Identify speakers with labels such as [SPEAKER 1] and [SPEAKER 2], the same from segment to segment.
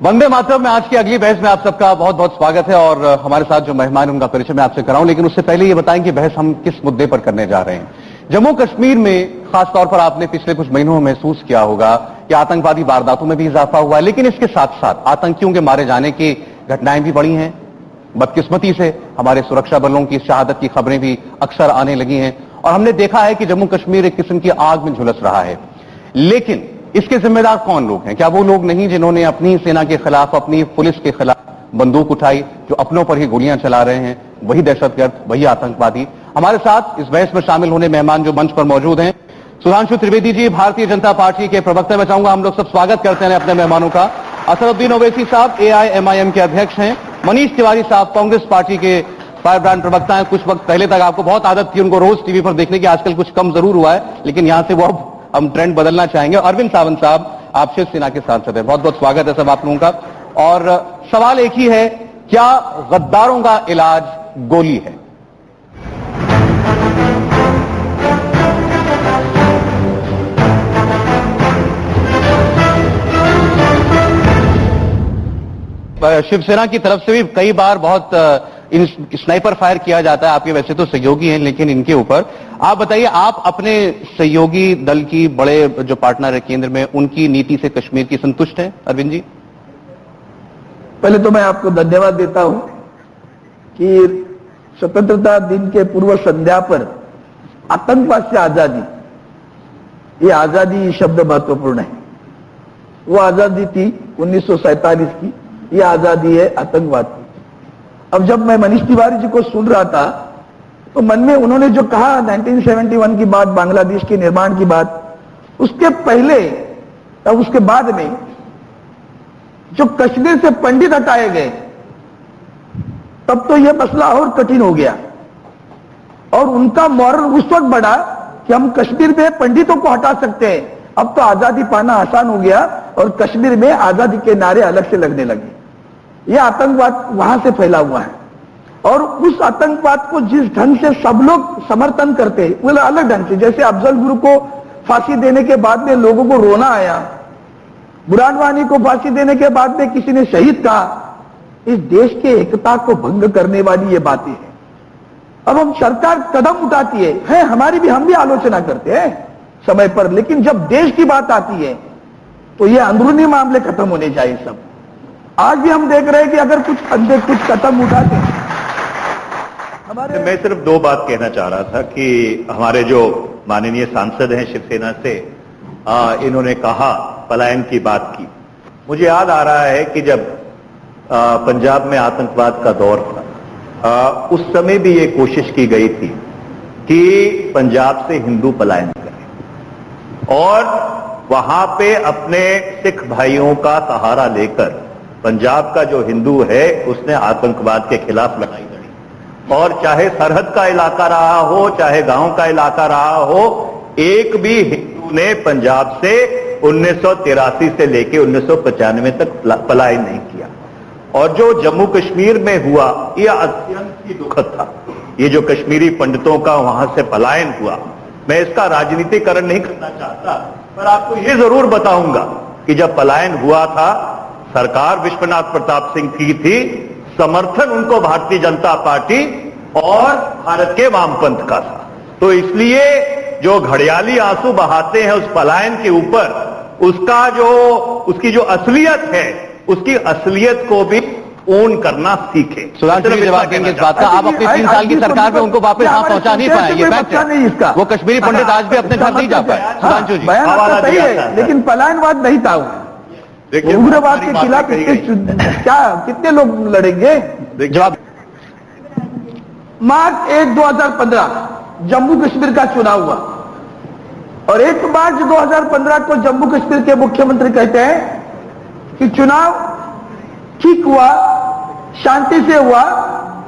[SPEAKER 1] वंदे मातरम में आज की अगली बहस में आप सबका बहुत बहुत स्वागत है और हमारे साथ जो मेहमान उनका परिचय मैं आपसे कराऊं, लेकिन उससे पहले ये बताएं कि बहस हम किस मुद्दे पर करने जा रहे हैं। जम्मू कश्मीर में खासतौर पर आपने पिछले कुछ महीनों में महसूस किया होगा कि आतंकवादी वारदातों में भी इजाफा हुआ है, लेकिन इसके साथ साथ आतंकियों के मारे जाने की घटनाएं भी बढ़ी हैं। बदकिस्मती से हमारे सुरक्षा बलों की शहादत की खबरें भी अक्सर आने लगी हैं और हमने देखा है कि जम्मू कश्मीर एक किस्म की आग में झुलस रहा है। लेकिन इसके जिम्मेदार कौन लोग हैं? क्या वो लोग नहीं जिन्होंने अपनी सेना के खिलाफ, अपनी पुलिस के खिलाफ बंदूक उठाई, जो अपनों पर ही गोलियां चला रहे हैं? वही दहशतगर्द, वही आतंकवादी। हमारे साथ इस बहस में शामिल होने मेहमान जो मंच पर मौजूद हैं, सुधांशु त्रिवेदी जी, भारतीय जनता पार्टी के प्रवक्ता। मैं चाहूंगा हम लोग सब स्वागत करते हैं अपने मेहमानों का। असदुद्दीन ओवैसी साहब AIMIM के अध्यक्ष हैं। मनीष तिवारी साहब कांग्रेस पार्टी के फायरब्रांड प्रवक्ता हैं। कुछ वक्त पहले तक आपको बहुत आदत थी उनको रोज टीवी पर देखने की, आजकल कुछ कम जरूर हुआ है, लेकिन यहां से वो अब हम ट्रेंड बदलना चाहेंगे। अरविंद सावंत साहब, आप शिवसेना के सांसद हैं। बहुत बहुत स्वागत है सब आप लोगों का। और सवाल एक ही है, क्या गद्दारों का इलाज गोली है? शिवसेना की तरफ से भी कई बार बहुत स्नाइपर फायर किया जाता है। आपके वैसे तो सहयोगी हैं, लेकिन इनके ऊपर आप बताइए, आप अपने सहयोगी दल की बड़े जो पार्टनर है केंद्र में, उनकी नीति से कश्मीर की संतुष्ट हैं? अरविंद जी,
[SPEAKER 2] पहले तो मैं आपको धन्यवाद देता हूं कि स्वतंत्रता दिन के पूर्व संध्या पर आतंकवाद से आजादी, ये आजादी शब्द महत्वपूर्ण है। वो आजादी थी 1947 की, ये आजादी है आतंकवाद की। अब जब मैं मनीष तिवारी जी को सुन रहा था तो मन में उन्होंने जो कहा 1971 की बात, बांग्लादेश के निर्माण की बात, उसके पहले तब उसके बाद में जो कश्मीर से पंडित हटाए गए, तब तो यह मसला और कठिन हो गया और उनका मॉरल उस वक्त बढ़ा कि हम कश्मीर में पंडितों को हटा सकते हैं। अब तो आजादी पाना आसान हो गया और कश्मीर में आजादी के नारे अलग से लगने लगे। यह आतंकवाद वहां से फैला हुआ है और उस आतंकवाद को जिस ढंग से सब लोग समर्थन करते हैं, वो अलग ढंग से, जैसे अफजल गुरु को फांसी देने के बाद में लोगों को रोना आया, बुरहान वानी को फांसी देने के बाद में किसी ने शहीद कहा। इस देश के एकता को भंग करने वाली ये बातें हैं। अब हम सरकार कदम उठाती है हमारी भी, हम भी आलोचना करते हैं समय पर, लेकिन जब देश की बात आती है तो ये अंदरूनी मामले खत्म होने चाहिए सब। आज भी हम देख रहे हैं कि अगर कुछ कदम उठाते हैं हमारे।
[SPEAKER 3] मैं सिर्फ दो बात कहना चाह रहा था कि हमारे जो माननीय सांसद हैं शिवसेना से, इन्होंने कहा पलायन की बात की। मुझे याद आ रहा है कि जब पंजाब में आतंकवाद का दौर था, उस समय भी ये कोशिश की गई थी कि पंजाब से हिंदू पलायन करें और वहां पे अपने सिख भाइयों का सहारा लेकर पंजाब का जो हिंदू है उसने आतंकवाद के खिलाफ लड़ाई लड़ी। और चाहे सरहद का इलाका रहा हो, चाहे गांव का इलाका रहा हो, एक भी हिंदू ने पंजाब से 1983 से लेकर 1995 तक पलायन नहीं किया। और जो जम्मू कश्मीर में हुआ, यह अत्यंत ही दुखद था। ये जो कश्मीरी पंडितों का वहां से पलायन हुआ, मैं इसका राजनीतिकरण नहीं करना चाहता, पर आपको यह जरूर बताऊंगा कि जब पलायन हुआ था, सरकार विश्वनाथ प्रताप सिंह की थी, समर्थन उनको भारतीय जनता पार्टी और भारत के वामपंथ का था। तो इसलिए जो घड़ियाली आंसू बहाते हैं उस पलायन के ऊपर, उसकी जो असलियत है, उसकी असलियत को भी ओन करना सीखे।
[SPEAKER 1] सुधांशु जी जवाब देंगे इस बात का। आप अपनी 3 साल की सरकार में उनको वापस यहाँ पहुंचा नहीं पाए, ये फैक्ट है। वो कश्मीरी पंडित आज भी अपने घर नहीं जा पाए। सुधांशु जी,
[SPEAKER 2] बयान सही है, लेकिन पलायनवाद नहीं था। उग्रवाद के खिलाफ कितने लोग लड़ेंगे?
[SPEAKER 1] जवाब।
[SPEAKER 2] मार्च 1, 2015 जम्मू कश्मीर का चुनाव हुआ और 1 मार्च 2015 को जम्मू कश्मीर के मुख्यमंत्री कहते हैं कि चुनाव ठीक हुआ, शांति से हुआ,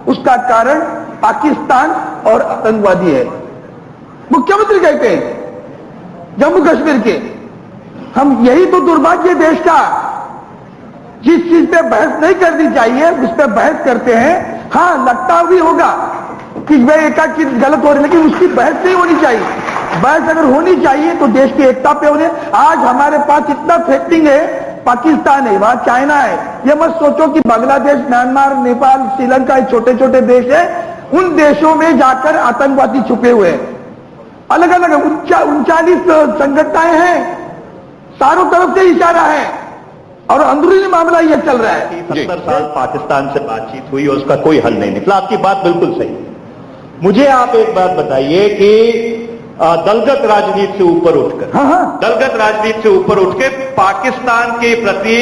[SPEAKER 2] उसका कारण पाकिस्तान और आतंकवादी है। मुख्यमंत्री कहते हैं जम्मू कश्मीर के। हम यही तो दुर्भाग्य देश का, जिस चीज पे बहस नहीं करनी चाहिए उस पे बहस करते हैं। हाँ, लगता भी होगा कि वह एक चीज गलत हो रही, लेकिन उसकी बहस नहीं होनी चाहिए। बहस अगर होनी चाहिए तो देश की एकता पे होने। आज हमारे पास इतना फैक्टिंग है पाकिस्तान है, वहां चाइना है। ये मत सोचो कि बांग्लादेश, म्यांमार, नेपाल, श्रीलंका छोटे छोटे देश है, उन देशों में जाकर आतंकवादी छुपे हुए हैं। अलग अलग 39 संगठनाएं हैं, चारों तरफ से इशारा है और अंदरूनी मामला यह चल रहा है।
[SPEAKER 3] 70 साल पाकिस्तान से बातचीत हुई और उसका कोई हल नहीं निकला। आपकी बात बिल्कुल सही है। मुझे आप एक बात बताइए कि दलगत राजनीति से ऊपर उठकर, दलगत राजनीति से ऊपर उठ के पाकिस्तान के प्रति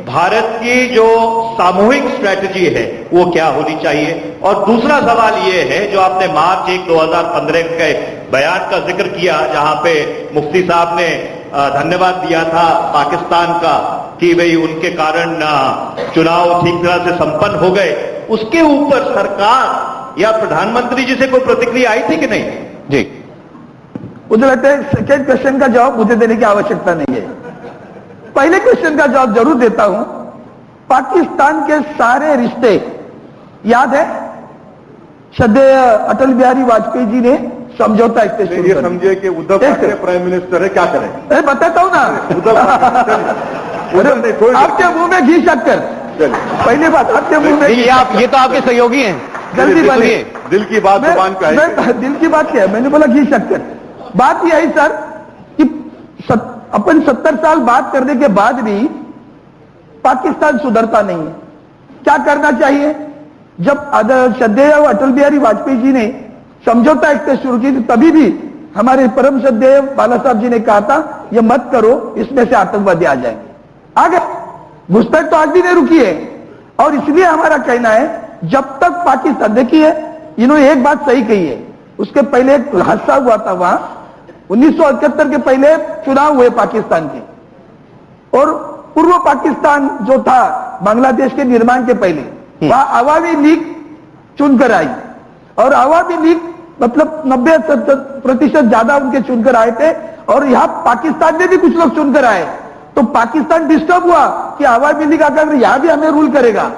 [SPEAKER 3] भारत की जो सामूहिक स्ट्रैटेजी है वो क्या होनी चाहिए। और दूसरा सवाल ये है, जो आपने मार्च 1, 2015 के बयान का जिक्र किया, जहां पे मुफ्ती साहब ने धन्यवाद दिया था पाकिस्तान का कि भाई उनके कारण चुनाव ठीक तरह से संपन्न हो गए, उसके ऊपर सरकार या प्रधानमंत्री जी से कोई प्रतिक्रिया आई थी कि नहीं?
[SPEAKER 1] जी,
[SPEAKER 2] मुझे लगता है सेकेंड क्वेश्चन का जवाब मुझे देने की आवश्यकता नहीं है। पहले क्वेश्चन का जवाब जरूर देता हूं। पाकिस्तान के सारे रिश्ते याद है, श्रद्धेय अटल बिहारी वाजपेयी जी ने समझौता एक्ट शुरू
[SPEAKER 4] ये समझिए कि उद्धव ठाकरे प्राइम मिनिस्टर है, क्या करें?
[SPEAKER 2] अरे बताता हूं ना, आपके मुंह में घी शक्कर। पहली बात, आपके मुंह में
[SPEAKER 1] ये तो आपके सहयोगी हैं।
[SPEAKER 2] जल्दी बोलिए,
[SPEAKER 4] दिल की बात जुबान पे है।
[SPEAKER 2] दिल की बात क्या है? मैंने बोला घी शक्कर। बात यह है सर कि अपन 70 साल बात करने के बाद भी पाकिस्तान सुधरता नहीं है। क्या करना चाहिए? जब श्रद्धेय अटल बिहारी वाजपेयी जी ने समझौता एक्ट शुरू की थी, तभी भी हमारे परम श्रद्धेय बाला साहब जी ने कहा था ये मत करो, इसमें से आतंकवादी आ जाएंगे। आगे घुसपैठ तो आज भी नहीं रुकी है। और इसलिए हमारा कहना है, जब तक पाकिस्तान, देखिए इन्होंने एक बात सही कही है, उसके पहले एक हादसा हुआ था वहां 1971 के पहले चुनाव हुए पाकिस्तान के, और पूर्व पाकिस्तान जो था बांग्लादेश के निर्माण के पहले, वहां अवामी लीग चुनकर आई, और अवामी लीग मतलब 90% ज्यादा उनके चुनकर आए थे, और यहां पाकिस्तान में भी कुछ लोग चुनकर आए। तो पाकिस्तान डिस्टर्ब हुआ कि अवामी लीग अगर यहां भी हमें रूल करेगा,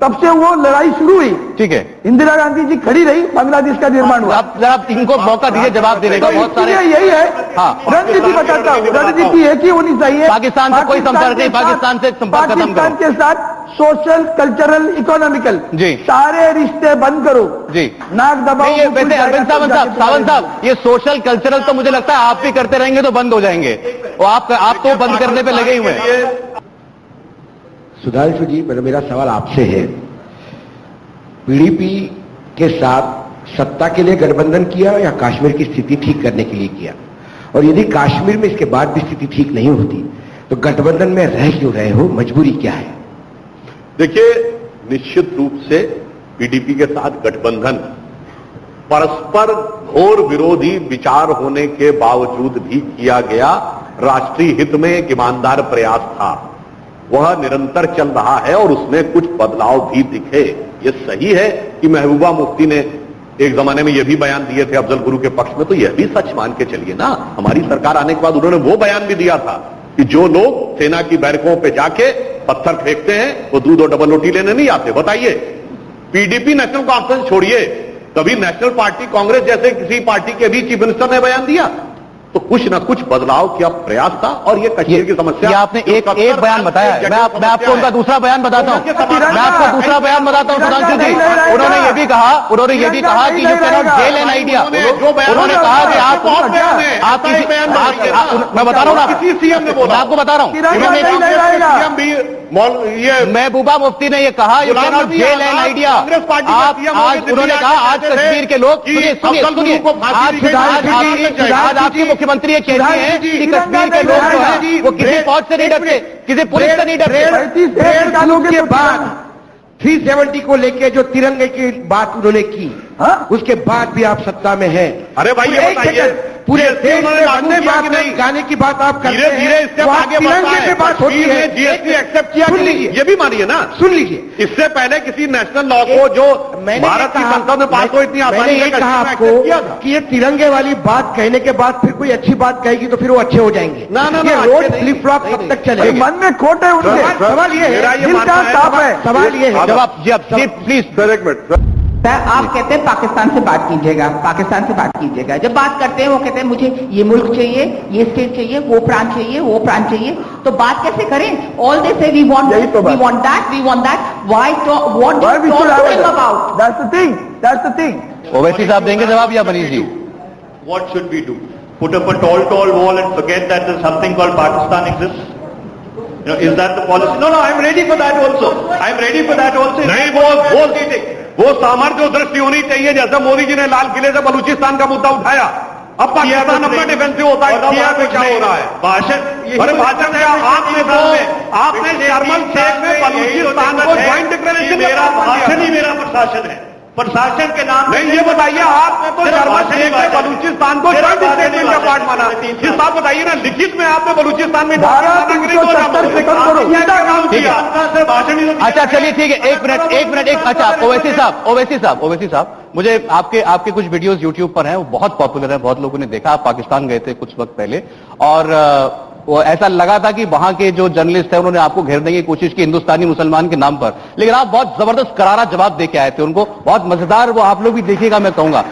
[SPEAKER 2] तब से वो लड़ाई शुरू हुई।
[SPEAKER 1] ठीक है,
[SPEAKER 2] इंदिरा गांधी जी खड़ी रही, बांग्लादेश का निर्माण हुआ।
[SPEAKER 1] आप इनको मौका दीजिए जवाब देने का। बहुत सारे
[SPEAKER 2] यही है, रणनीति बताता हूं, रणनीति एक ही होनी चाहिए।
[SPEAKER 1] पाकिस्तान से कोई संपर्क नहीं, पाकिस्तान से संपर्क खत्म करो।
[SPEAKER 2] पाकिस्तान के साथ सोशल, कल्चरल, इकोनॉमिकल
[SPEAKER 1] जी
[SPEAKER 2] सारे रिश्ते बंद करो जी। नाक दबाओ।
[SPEAKER 1] वैसे अरविंद सावंत साहब, ये सोशल कल्चरल तो मुझे लगता है आप भी करते रहेंगे तो बंद हो जाएंगे, और आप तो बंद करने पे लगे हुए हैं।
[SPEAKER 5] सुधांशु जी, मेरा सवाल आपसे है। पीडीपी के साथ सत्ता के लिए गठबंधन किया या कश्मीर की स्थिति ठीक करने के लिए किया? और यदि कश्मीर में इसके बाद भी स्थिति ठीक नहीं होती तो गठबंधन में रह क्यों रहे हो? मजबूरी क्या है?
[SPEAKER 4] देखिए, निश्चित रूप से पीडीपी के साथ गठबंधन परस्पर घोर विरोधी विचार होने के बावजूद भी किया गया राष्ट्रीय हित में एक ईमानदार प्रयास था। वह निरंतर चल रहा है और उसमें कुछ बदलाव भी दिखे। यह सही है कि महबूबा मुफ्ती ने एक जमाने में यह भी बयान दिए थे अफजल गुरु के पक्ष में, तो यह भी सच मान के चलिए ना। हमारी सरकार आने के बाद उन्होंने वो बयान भी दिया था कि जो लोग सेना की बैरकों पे जाके पत्थर फेंकते हैं वो दूध और डबल रोटी लेने नहीं आते। बताइए, पीडीपी नेशनल कॉन्फ्रेंस छोड़िए, कभी नेशनल पार्टी कांग्रेस जैसे किसी पार्टी के भी चीफ मिनिस्टर ने बयान दिया? तो कुछ ना कुछ बदलाव किया प्रयास था। और ये कश्मीर की समस्या,
[SPEAKER 1] ये आपने एक बयान बताया है। मैं आपको उनका दूसरा बयान बताता हूं। मैं आपको दूसरा बयान बताता हूं सुधांशु जी। उन्होंने ये भी कहा कि you can not jail an idea. उन्होंने कहा कि आप मैं बता रहा हूं,
[SPEAKER 4] किसी सीएम ने बोला,
[SPEAKER 1] आपको बता रहा हूं,
[SPEAKER 4] सीएम भी ये
[SPEAKER 1] महबूबा मुफ्ती ने ये कहा you can not jail an idea. आज उन्होंने कहा आज कश्मीर के लोग, सुनिए, आज आपके मुख्यमंत्री ये कहते हैं कि कश्मीर के लोग जो हैं वो किसी फौज से नहीं डरते, किसी पुलिस से नहीं डरते।
[SPEAKER 5] 35 सालों के बाद 370 को लेके जो तिरंगे की बात उन्होंने की, उसके बाद भी आप सत्ता में हैं।
[SPEAKER 4] अरे भाई ये बताइए,
[SPEAKER 5] पूरे देश में वंदे मातरम गाने की बात आप करते हैं,
[SPEAKER 4] धीरे इससे आगे
[SPEAKER 5] तिरंगे पे बात होती है।
[SPEAKER 4] जीएसटी एक्सेप्ट किया,
[SPEAKER 5] सुन लीजिए,
[SPEAKER 4] ये भी मानिए ना,
[SPEAKER 5] सुन लीजिए।
[SPEAKER 4] इससे पहले किसी नेशनल लॉ को जो भारत की संसद में पास हो इतनी आसानी
[SPEAKER 5] मैंने ये कहा आपको कि ये तिरंगे वाली बात कहने के बाद फिर कोई अच्छी बात कहेगी तो फिर वो अच्छे हो जाएंगे।
[SPEAKER 4] ना
[SPEAKER 5] ये रोज फ्लिप फ्लॉप कब तक चलेगा?
[SPEAKER 2] मन में खोट है उनके।
[SPEAKER 5] सवाल ये है,
[SPEAKER 2] सवाल ये है,
[SPEAKER 5] जवाब
[SPEAKER 1] प्लीज
[SPEAKER 4] सर एक मिनट।
[SPEAKER 6] होता है, आप कहते हैं पाकिस्तान से बात कीजिएगा, पाकिस्तान से बात कीजिएगा। जब बात करते हैं वो कहते हैं मुझे ये मुल्क चाहिए, ये स्टेट चाहिए, वो प्रांत चाहिए, वो प्रांत चाहिए। तो बात कैसे करें? All they say we want that, we want that. Why what do you talk to him about?
[SPEAKER 2] That's the thing.
[SPEAKER 1] Owaisi sahab देंगे जवाब या Manish ji?
[SPEAKER 3] What should we do? Put up a tall wall and forget that there's something called Pakistan exists? You know, is that the policy? No, I'm ready for that also.
[SPEAKER 4] नहीं, वो सामर्थ्य और दृष्टि होनी चाहिए, जैसे मोदी जी ने लाल किले से बलूचिस्तान का मुद्दा उठाया। अब पाकिस्तान अपना डिफेंसिव होता है, किया तो क्या हो रहा है? भाषण क्या आपने शर्मल शेख में बलूचिस्तान को ज्वाइंट डिक्लेरेशन
[SPEAKER 3] मेरा भाषण ही मेरा प्रशासन है, प्रशासन के नाम
[SPEAKER 4] नहीं। ये बताइए, आपने तो शर्मल शेख में बलूचिस्तान को ज्वाइंट स्टेटमेंट का पार्ट माना। ये साफ बताइए ना, लिखित में आपने बलूचिस्तान में
[SPEAKER 1] अच्छा चलिए ठीक है, एक मिनट। अच्छा ओवैसी साहब, मुझे आपके कुछ वीडियोस यूट्यूब पर हैं, वो बहुत पॉपुलर है, बहुत लोगों ने देखा। आप पाकिस्तान गए थे कुछ वक्त पहले और वो ऐसा लगा था कि वहां के जो जर्नलिस्ट है उन्होंने आपको घेरने की कोशिश की हिंदुस्तानी मुसलमान के नाम पर, लेकिन आप बहुत जबरदस्त करारा जवाब देके आए थे उनको, बहुत मजेदार। वो आप लोग भी देखिएगा, मैं कहूंगा,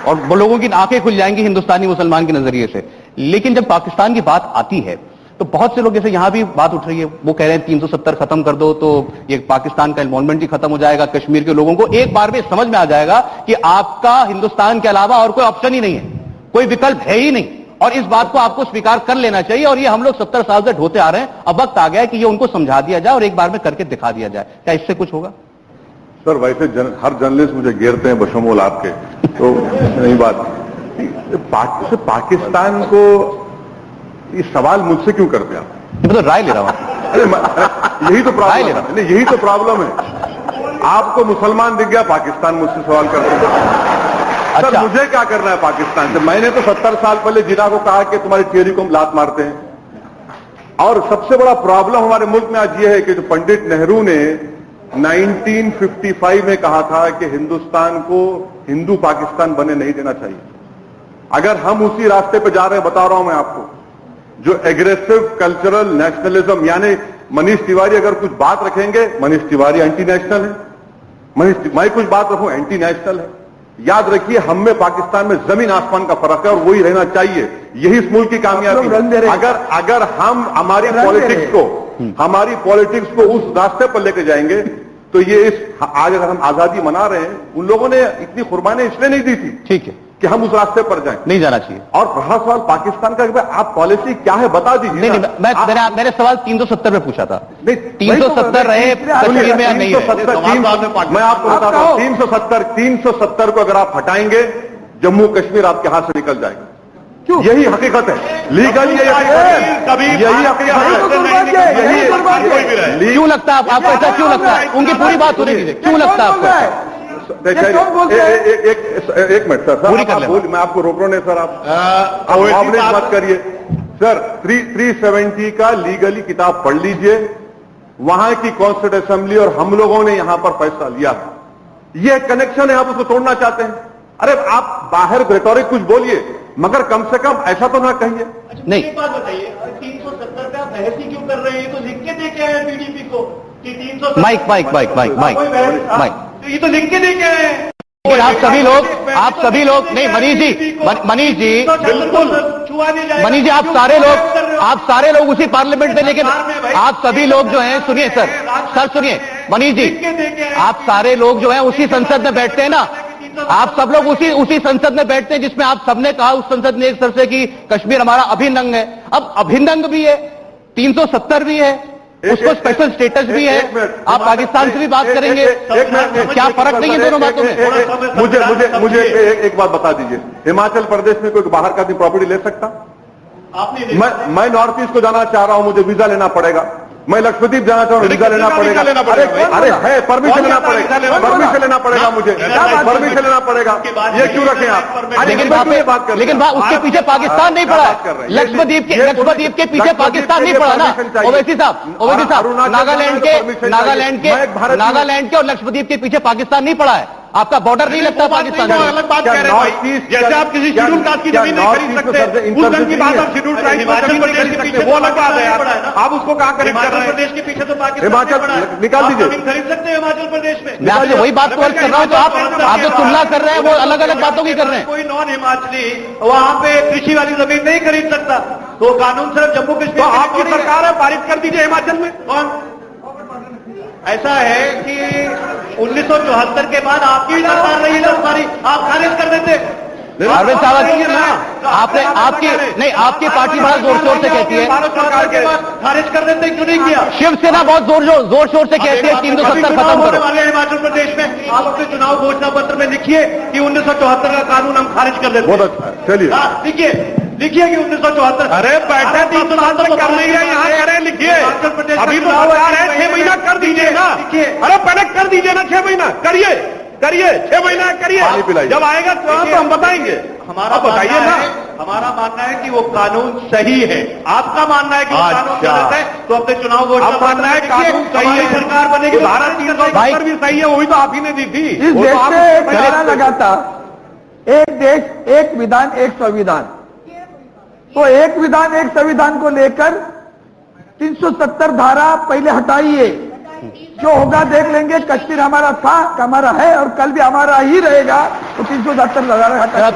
[SPEAKER 1] और वो लोगों की आंखें खुल जाएंगी हिंदुस्तानी मुसलमान के नजरिए से। लेकिन जब पाकिस्तान की बात आती है तो बहुत से लोग, जैसे यहां भी बात उठ रही है, वो कह रहे हैं 370 खत्म कर दो तो ये पाकिस्तान का इन्वॉल्वमेंट ही खत्म हो जाएगा, कश्मीर के लोगों को एक बार में समझ में आ जाएगा कि आपका हिंदुस्तान के अलावा और कोई ऑप्शन ही नहीं है, कोई विकल्प है ही नहीं, और इस बात को आपको स्वीकार कर लेना चाहिए। और ये हम लोग 70 साल से ढोते आ रहे हैं, अब वक्त आ गया है कि ये उनको समझा दिया जाए और एक बार में करके दिखा दिया जाए। क्या इससे कुछ होगा?
[SPEAKER 4] सर वैसे हर जर्नलिस्ट मुझे घेरते हैं बशमूल आपके, तो नहीं बात। पाकिस्तान को ये सवाल मुझसे क्यों करते हैं आप?
[SPEAKER 1] मतलब राय ले रहा हूं।
[SPEAKER 4] अरे यही तो प्रॉब्लम है, यही तो प्रॉब्लम है। आपको मुसलमान दिख गया, पाकिस्तान मुझसे सवाल करते हैं।
[SPEAKER 1] अच्छा।
[SPEAKER 4] सर मुझे क्या करना है पाकिस्तान से? मैंने तो 70 साल पहले जिना को कहा कि तुम्हारी थियरी को हम लात मारते हैं। और सबसे बड़ा प्रॉब्लम हमारे मुल्क में आज ये है कि जो पंडित नेहरू ने 1955 में कहा था कि हिंदुस्तान को हिंदू पाकिस्तान बने नहीं देना चाहिए। अगर हम उसी रास्ते पे जा रहे हैं, बता रहा हूं मैं आपको, जो एग्रेसिव कल्चरल नेशनलिज्म, यानी मनीष तिवारी अगर कुछ बात रखेंगे, मनीष तिवारी एंटी नेशनल है, मैं कुछ बात रखूं एंटी नेशनल है। याद रखिए, हम में पाकिस्तान में जमीन आसमान का फर्क है और वही रहना चाहिए। यही इस मुल्क की कामयाबी है। अगर हम हमारी पॉलिटिक्स को उस रास्ते पर लेके जाएंगे तो ये आज अगर हम आजादी मना रहे हैं, उन लोगों ने इतनी कुर्बानी इसलिए नहीं दी थी, ठीक है, कि हम उस रास्ते पर जाएं,
[SPEAKER 1] नहीं जाना चाहिए।
[SPEAKER 4] और रहा सवाल पाकिस्तान का, आप पॉलिसी क्या है बता दीजिए।
[SPEAKER 1] नहीं, मैंने सवाल 370 में पूछा था। नहीं, 370 रहे कश्मीर में या नहीं?
[SPEAKER 4] मैं आपको बताता हूं, 370 को अगर आप हटाएंगे, जम्मू कश्मीर आपके हाथ से निकल जाएगा। क्यों? यही हकीकत है, लीगल यही हकीकत है।
[SPEAKER 1] क्यों लगता है आपको ऐसा? क्यों लगता है? उनकी पूरी बात सुनी दीजिए, क्यों लगता है आपको?
[SPEAKER 4] एक मिनट सर, पूरी कर ले, मैं आपको रोक रहा हूं। सर आप मत करिए सर। 370 का लीगली किताब पढ़ लीजिए, वहां की कॉन्स्टिट्यूंट असेंबली और हम लोगों ने यहां पर फैसला लिया। ये कनेक्शन है, आप उसको तोड़ना चाहते हैं। अरे आप बाहर रेटोरिक कुछ बोलिए, मगर कम से कम ऐसा तो ना कहिए।
[SPEAKER 1] नहीं,
[SPEAKER 3] बात बताइए, 370 का बहस ही क्यों कर रहे हैं? तो लिख के दे के आए पीडीपी को कि 370।
[SPEAKER 1] माइक,
[SPEAKER 3] ये तो लिख के दे के आए हैं।
[SPEAKER 1] आप सभी लोग नहीं, मनीष जी,
[SPEAKER 3] बिल्कुल छुआ नहीं जाएगा।
[SPEAKER 1] मनीष जी, आप सारे लोग उसी पार्लियामेंट में, लेकिन आप सभी लोग जो हैं, सुनिए सर सुनिए, मनीष जी, आप सारे लोग जो हैं उसी संसद में बैठते हैं ना, आप सब लोग उसी संसद में बैठते हैं जिसमें आप सबने कहा उस संसद ने एक तरह से कि कश्मीर हमारा अभिन्न अंग है। अब अभिन्न अंग भी है, 370 भी है, उसको स्पेशल स्टेटस भी है। आप पाकिस्तान से भी बात करेंगे, क्या फर्क नहीं है दोनों बातों में?
[SPEAKER 4] मुझे एक बात बता दीजिए, हिमाचल प्रदेश में कोई बाहर का प्रॉपर्टी ले सकता? मैं नॉर्थ ईस्ट को जाना चाह रहा हूं, मुझे वीजा लेना पड़ेगा। मैं लक्षद्वीप जाना चाहूँ, वीजा लेना पड़ेगा। अरे है, परमिशन लेना पड़ेगा, मुझे परमिशन लेना पड़ेगा। ये क्यों रखें आप?
[SPEAKER 1] लेकिन उसके पीछे पाकिस्तान नहीं पड़ा है। लक्षद्वीप के पीछे पाकिस्तान नहीं पड़ा ना। ओवैसी साहब, नागालैंड के और लक्षद्वीप के पीछे पाकिस्तान नहीं पड़ा है। आपका बॉर्डर नहीं लगता पाकिस्तान से?
[SPEAKER 4] अलग बात कह रहे हैं भाई। जैसे आप किसी शेड्यूल कास्ट की जमीन नहीं खरीद सकते, उस ढंग की बात आप शेड्यूल ट्राइब की जमीन नहीं खरीद सकते, वो अलग बात है यार। आप उसको कहां करेक्ट कर रहे हैं? प्रदेश के पीछे तो पाकिस्तान हिमाचल निकाल दीजिए, जमीन खरीद सकते हैं हिमाचल प्रदेश में।
[SPEAKER 1] मैं आपसे वही बात को अर्ज कर रहा हूं, तो आप जो तुलना कर रहे हैं वो अलग अलग बातों की कर रहे हैं।
[SPEAKER 3] कोई नॉन हिमाचली वहां पे कृषि वाली जमीन नहीं खरीद सकता, तो कानून सिर्फ जम्मू कश्मीर।
[SPEAKER 4] तो आपकी सरकार है, पारित कर दीजिए हिमाचल में।
[SPEAKER 3] कौन? ऐसा है कि 1974 के बाद आपकी सरकार रही है सारी, आप खारिज कर देते।
[SPEAKER 1] अरविंद सावंत, आपने आपकी नहीं, आपकी पार्टी बड़ा जोर शोर से कहती है
[SPEAKER 3] भारत सरकार के बाद खारिज कर देते, क्यों नहीं किया?
[SPEAKER 1] शिवसेना बहुत जोर शोर से कहती है 370 खत्म
[SPEAKER 3] होने
[SPEAKER 1] करो।
[SPEAKER 3] वाले हैं हिमाचल प्रदेश में, आप अपने चुनाव घोषणा पत्र में लिखिए कि 1974 का कानून हम खारिज कर देते।
[SPEAKER 4] बहुत अच्छा, चलिए
[SPEAKER 3] लिखिए लिखिए कि 1974।
[SPEAKER 4] अरे बैठे 370 कर नहीं है, यहाँ करें, लिखिए। अभी तो सरकार है, 6 महीना कर दीजिए ना। अरे पहले कर दीजिए ना, 6 महीना करिए, 6 महीना करिए। जब आएगा तो हम बताएंगे।
[SPEAKER 3] हमारा बताइए ना, हमारा मानना है कि वो कानून सही है। आपका मानना है कि वो कानून गलत है, तो अपने चुनाव घोषणा
[SPEAKER 4] मानना है कानून सही है,
[SPEAKER 3] सरकार बनेगी।
[SPEAKER 4] धारा 370 भी सही है, वही तो आप ही ने दी थी।
[SPEAKER 2] इस देश में एक नारा लगा था, एक देश एक विधान एक संविधान। तो एक विधान एक संविधान को लेकर 370 धारा पहले हटाइए, जो होगा देख लेंगे। कश्मीर हमारा था, हमारा है और कल भी हमारा ही रहेगा। तो 370 धारा हटा।